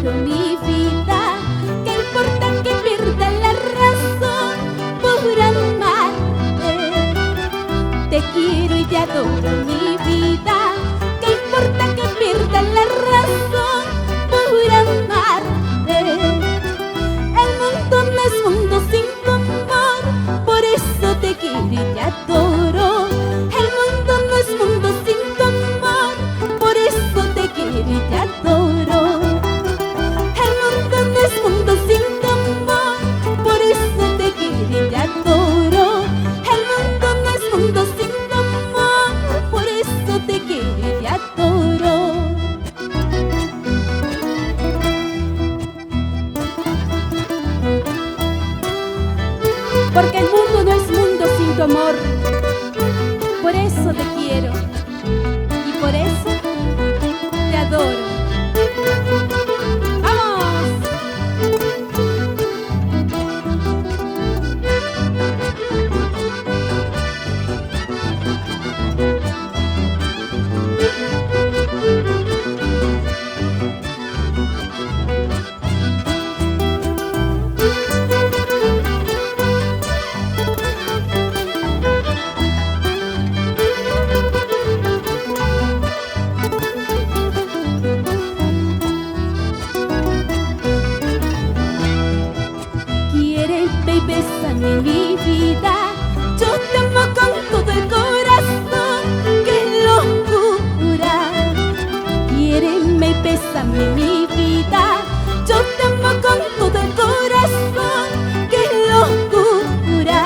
adoro mi vida. ¿Qué importa que pierda la razón por amarte? Te quiero y te adoro mi vida. ¿Qué importa que pierda la razón por amarte? El mundo no es mundo sin tu amor, por eso te quiero y te adoro. El mundo no es mundo sin tu amor, por eso te quiero y te adoro. El mundo no es mundo sin tu amor, por eso te quiero y te adoro. El mundo no es mundo sin tu amor, por eso te quiero y te adoro. Porque el mundo no es mundo sin tu amor, por eso te quiero y por eso te adoro. ¡Vamos! Quiéreme y bésame mi vida, yo te amo con todo el corazón, qué locura. Quiéreme y bésame mi vida, yo te amo con todo el corazón, qué locura.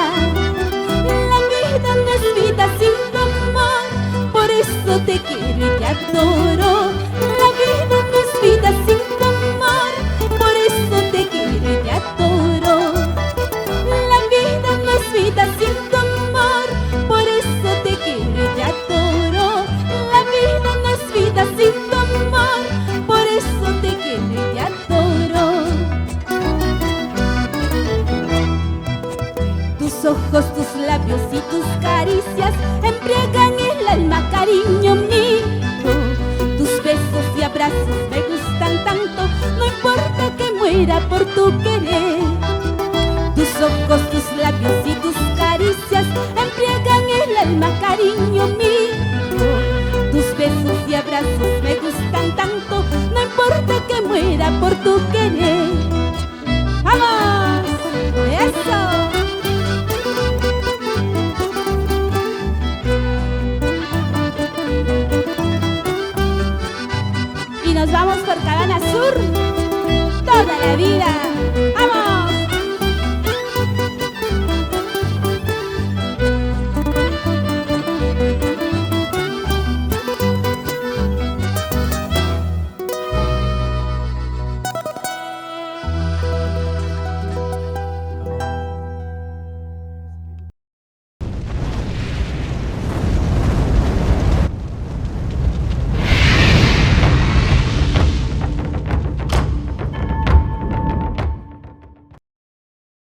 La vida no es vida sin tu amor, por eso te quiero y te adoro. La vida no es vida sin tu amor, por eso te quiero y te adoro. La vida no es vida sin tu amor, por eso te quiero y te adoro. La vida no es vida sin tu amor, por eso te quiero y te adoro. Tus ojos, tus labios y tus caricias embriagan el alma, cariño mío. Tus besos y abrazos me gustan tanto, no importa que muera por tu querer. Tus ojos, tus labios y tus caricias embriagan el alma, cariño mío. Tus besos y abrazos me gustan tanto, no importa que muera por tu querer. ¡Vamos! ¡Eso! Y nos vamos por Cabana Sur toda la vida.